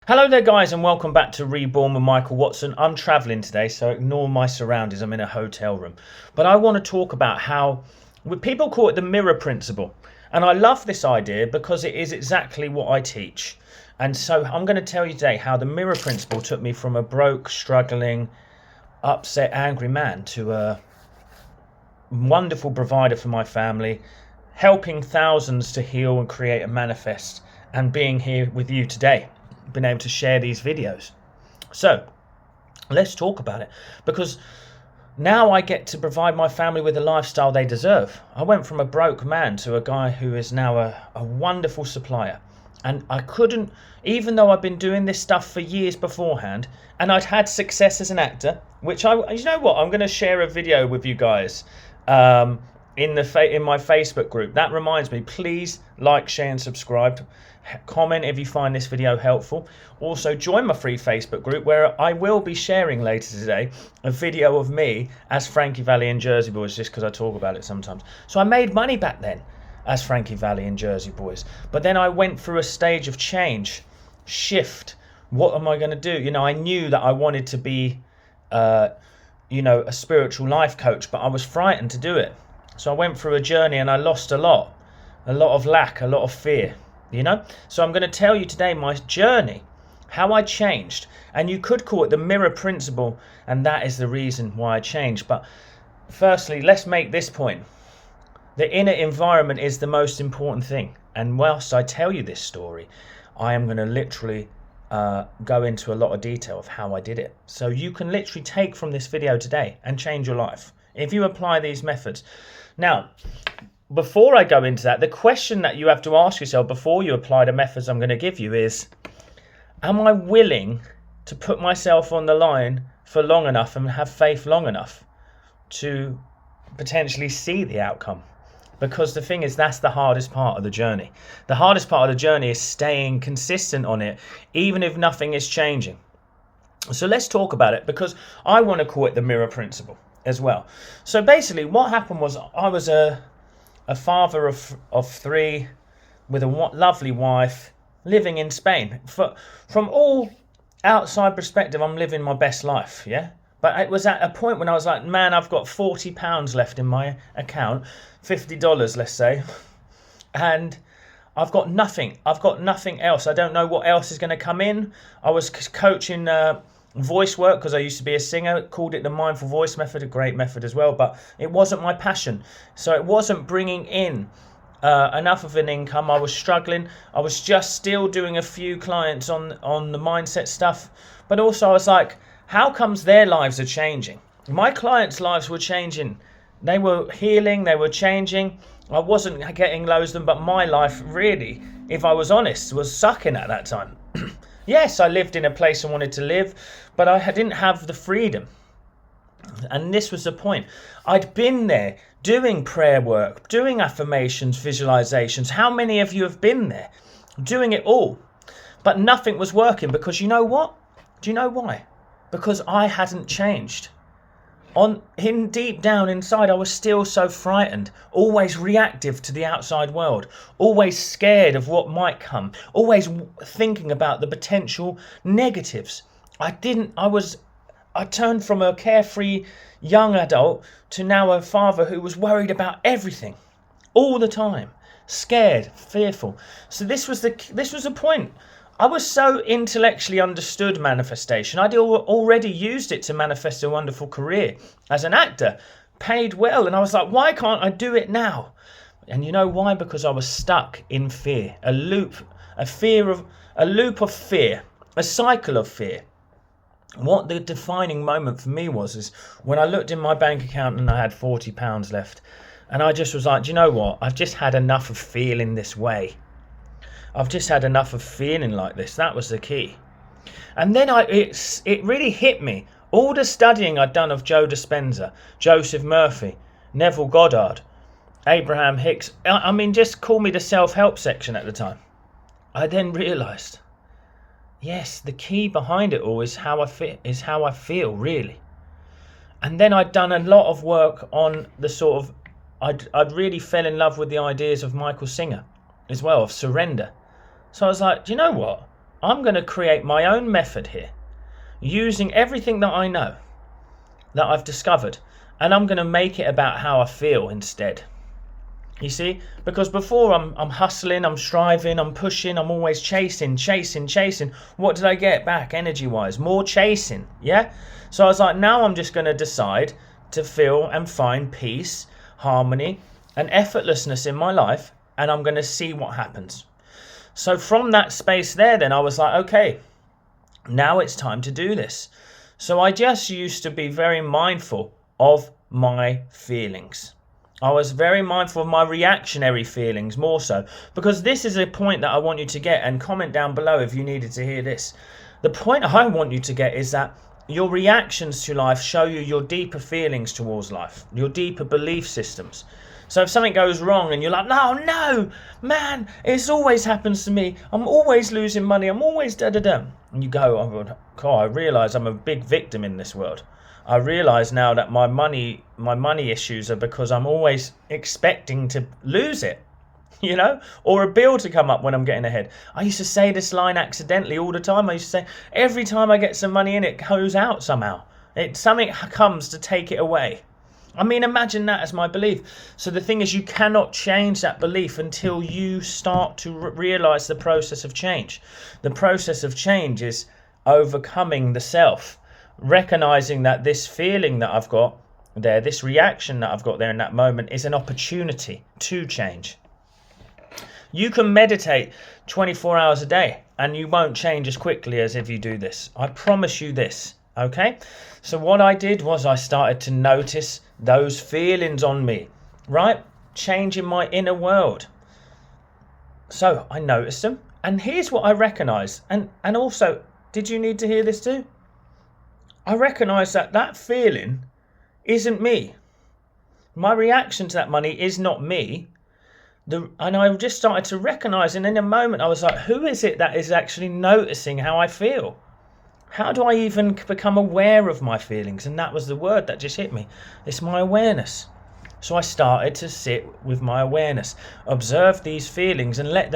Hello there guys and welcome back to Reborn with Michael Watson. I'm travelling today, so ignore my surroundings. I'm in a hotel room. But I want to talk about how people call it the mirror principle. And I love this idea because it is exactly what I teach. And so I'm going to tell you today how the mirror principle took me from a broke, struggling, upset, angry man to a wonderful provider for my family, helping thousands to heal and create and manifest, and being here with you today, been able to share these videos. So let's talk about it, because now I get to provide my family with the lifestyle they deserve. I went from a broke man to a guy who is now a wonderful supplier. And I couldn't, even though I've been doing this stuff for years beforehand, and I'd had success as an actor, which you know what, I'm going to share a video with you guys in my Facebook group. That reminds me, please like, share and subscribe. Comment if you find this video helpful. Also join my free Facebook group, where I will be sharing later today a video of me as Frankie Valli in Jersey Boys, just because I talk about it sometimes. So I made money back then as Frankie Valli in Jersey Boys, but then I went through a stage of change, shift. What am I going to do? You know, I knew that I wanted to be a spiritual life coach, but I was frightened to do it. So I went through a journey and I lost a lot of lack, a lot of fear. So I'm going to tell you today my journey, how I changed. And you could call it the mirror principle, and that is the reason why I changed. But firstly, let's make this point. The inner environment is the most important thing. And whilst I tell you this story, I am going to literally go into a lot of detail of how I did it. So you can literally take from this video today and change your life if you apply these methods. Now, before I go into that, the question that you have to ask yourself before you apply the methods I'm going to give you is, am I willing to put myself on the line for long enough and have faith long enough to potentially see the outcome? Because the thing is, that's the hardest part of the journey. The hardest part of the journey is staying consistent on it, even if nothing is changing. So let's talk about it, because I want to call it the mirror principle as well. So basically what happened was, I was a father of three with a lovely wife living in Spain. From all outside perspective, I'm living my best life, yeah? But it was at a point when I was like, man, I've got £40 left in my account, $50, let's say, and I've got nothing. I've got nothing else. I don't know what else is going to come in. I was coaching voice work because I used to be a singer, called it the mindful voice method, a great method as well, but it wasn't my passion. So it wasn't bringing in enough of an income. I was struggling. I was just still doing a few clients on the mindset stuff, but also I was like, how comes their lives are changing? My clients' lives were changing. They were healing, they were changing. I wasn't getting loads of them, but my life really, if I was honest, was sucking at that time. Yes, I lived in a place I wanted to live, but I didn't have the freedom. And this was the point. I'd been there doing prayer work, doing affirmations, visualizations. How many of you have been there? Doing it all. But nothing was working, because you know what? Do you know why? Because I hadn't changed. Deep down inside, I was still so frightened, always reactive to the outside world, always scared of what might come, always thinking about the potential negatives. I turned from a carefree young adult to now a father who was worried about everything, all the time, scared, fearful. So this was the point. I was so intellectually understood manifestation. I'd already used it to manifest a wonderful career as an actor, paid well, and I was like, why can't I do it now? And you know why? Because I was stuck in fear, a loop of fear, a cycle of fear. What the defining moment for me is when I looked in my bank account and I had £40 left, and I just was like, do you know what? I've just had enough of feeling this way. I've just had enough of feeling like this. That was the key. And then it really hit me. All the studying I'd done of Joe Dispenza, Joseph Murphy, Neville Goddard, Abraham Hicks, I mean, just call me the self-help section at the time. I then realised, yes, the key behind it all is how I feel, really. And then I'd done a lot of work on the sort of, I'd really fell in love with the ideas of Michael Singer as well, of surrender. So I was like, do you know what? I'm going to create my own method here, using everything that I know, that I've discovered, and I'm going to make it about how I feel instead. You see, because before I'm hustling, I'm striving, I'm pushing, I'm always chasing. What did I get back energy wise? More chasing. Yeah. So I was like, now I'm just going to decide to feel and find peace, harmony and effortlessness in my life, and I'm going to see what happens. So from that space there, then I was like, okay, now it's time to do this. So I just used to be very mindful of my feelings. I was very mindful of my reactionary feelings more so, because this is a point that I want you to get, and comment down below if you needed to hear this. The point I want you to get is that your reactions to life show you your deeper feelings towards life, your deeper belief systems. So if something goes wrong and you're like, no, man, it always happens to me. I'm always losing money. I'm always da-da-da. And you go, oh, God, I realise I'm a big victim in this world. I realise now that my money issues are because I'm always expecting to lose it, you know, or a bill to come up when I'm getting ahead. I used to say this line accidentally all the time. I used to say, every time I get some money in, it goes out somehow. Something comes to take it away. I mean, imagine that as my belief. So the thing is, you cannot change that belief until you start to realise the process of change. The process of change is overcoming the self. Recognizing that this feeling that I've got there, this reaction that I've got there in that moment, is an opportunity to change. You can meditate 24 hours a day and you won't change as quickly as if you do this. I promise you this. Okay? So what I did was I started to notice those feelings on me, right? Changing my inner world. So I noticed them, and here's what I recognized. And also, did you need to hear this too? I recognise that feeling isn't me. My reaction to that money is not me. And I just started to recognise, and in a moment I was like, who is it that is actually noticing how I feel? How do I even become aware of my feelings? And that was the word that just hit me. It's my awareness. So I started to sit with my awareness, observe these feelings and let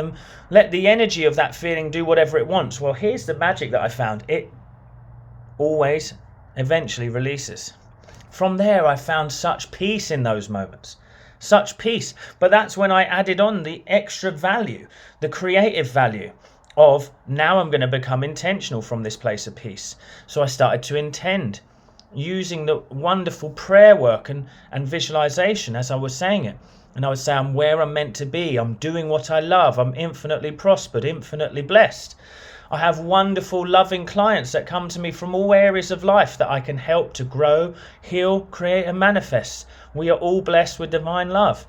the energy of that feeling do whatever it wants. Well, here's the magic that I found. It always eventually releases. From there I found such peace in those moments, such peace. But that's when I added on the extra value, the creative value of, now I'm going to become intentional from this place of peace. So I started to intend, using the wonderful prayer work and visualization as I was saying it. And I would say, I'm where I'm meant to be, I'm doing what I love, I'm infinitely prospered, infinitely blessed. I have wonderful, loving clients that come to me from all areas of life that I can help to grow, heal, create and manifest. We are all blessed with divine love.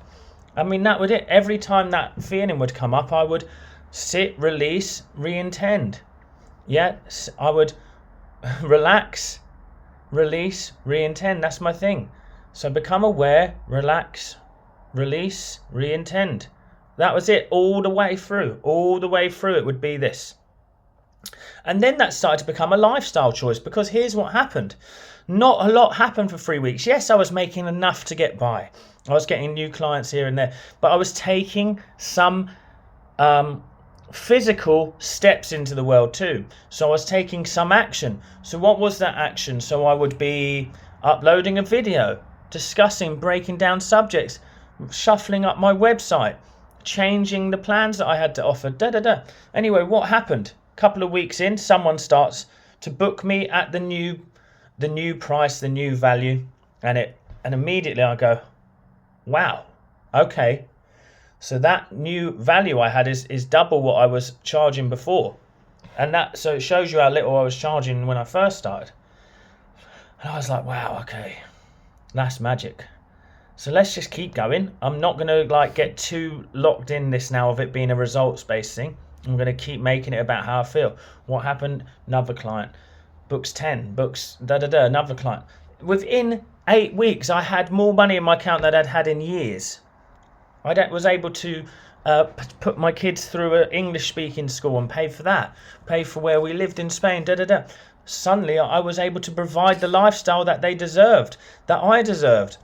I mean, that would it. Every time that feeling would come up, I would sit, release, re-intend. Yeah, I would relax, release, re-intend. That's my thing. So become aware, relax, release, re-intend. That was it all the way through. All the way through it would be this. And then that started to become a lifestyle choice, because here's what happened. Not a lot happened for 3 weeks. Yes, I was making enough to get by. I was getting new clients here and there, but I was taking some physical steps into the world too. So I was taking some action. So what was that action? So I would be uploading a video, discussing, breaking down subjects, shuffling up my website, changing the plans that I had to offer. Anyway, what happened? Couple of weeks in, someone starts to book me at the new price, the new value, and immediately I go, wow, okay, so that new value I had is double what I was charging before. And so it shows you how little I was charging when I first started. And I was like, wow, okay, that's magic. So let's just keep going. I'm not going to get too locked in this now of it being a results based thing. I'm going to keep making it about how I feel. What happened? Another client. Books 10. Books another client. Within 8 weeks, I had more money in my account than I'd had in years. I was able to put my kids through an English-speaking school and pay for that. Pay for where we lived in Spain. Suddenly, I was able to provide the lifestyle that they deserved, that I deserved.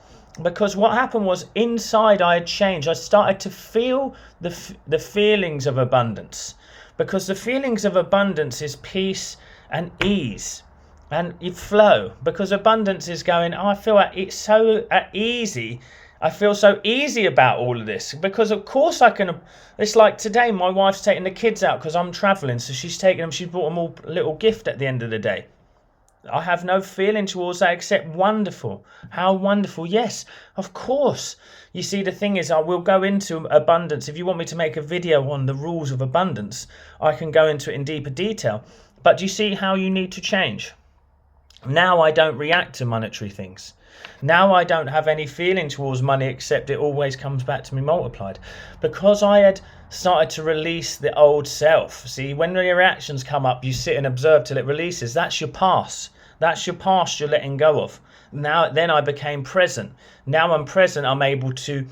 Because what happened was, inside I had changed. I started to feel the feelings of abundance. because the feelings of abundance is peace and ease and you flow, because abundance is going, oh, I feel like it's so easy. I feel so easy about all of this because of course I can. It's like today my wife's taking the kids out because I'm traveling, so she's taking them, she bought them all a little gift at the end of the day. I have no feeling towards that except wonderful. How wonderful. Yes, of course. You see, the thing is, I will go into abundance. If you want me to make a video on the rules of abundance, I can go into it in deeper detail. But do you see how you need to change? Now I don't react to monetary things. Now I don't have any feeling towards money except it always comes back to me multiplied. Because I had started to release the old self. See, when the reactions come up, you sit and observe till it releases. That's your past. That's your past you're letting go of. Then I became present. Now I'm present, I'm able to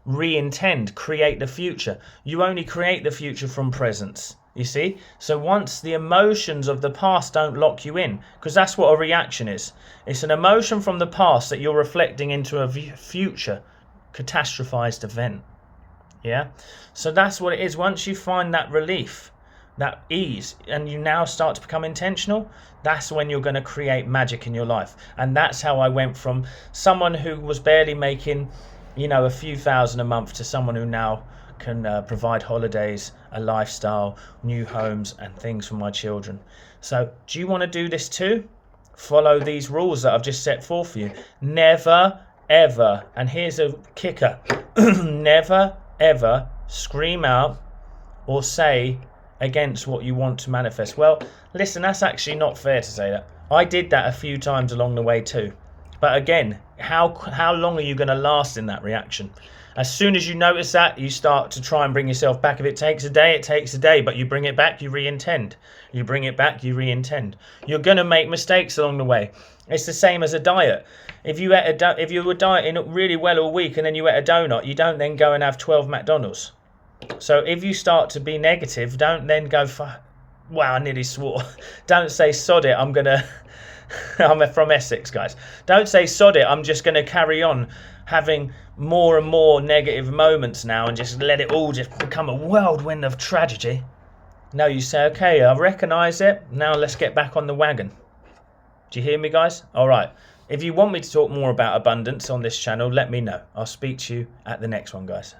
re-intend, create the future. You only create the future from presence. You see? So once the emotions of the past don't lock you in, because that's what a reaction is. It's an emotion from the past that you're reflecting into a future catastrophized event. Yeah? So that's what it is. Once you find that relief, that ease, and you now start to become intentional, that's when you're going to create magic in your life. And that's how I went from someone who was barely making, a few thousand a month to someone who now can provide holidays, a lifestyle, new homes and things for my children. So do you want to do this too? Follow these rules that I've just set forth for you. Never ever, and here's a kicker, never ever scream out or say against what you want to manifest. Well, listen, that's actually not fair to say that. I did that a few times along the way too. But again, how long are you going to last in that reaction? As soon as you notice that, you start to try and bring yourself back. If it takes a day, it takes a day. But you bring it back, you re-intend. You bring it back, you re-intend. You're going to make mistakes along the way. It's the same as a diet. If you were dieting really well all week and then you ate a donut, you don't then go and have 12 McDonald's. So if you start to be negative, don't then go, wow, I nearly swore. Don't say, sod it, I'm from Essex, guys. Don't say, sod it, I'm just going to carry on having more and more negative moments now and just let it all just become a whirlwind of tragedy. No, you say, okay, I recognise it. Now let's get back on the wagon. Do you hear me, guys? All right. If you want me to talk more about abundance on this channel, let me know. I'll speak to you at the next one, guys.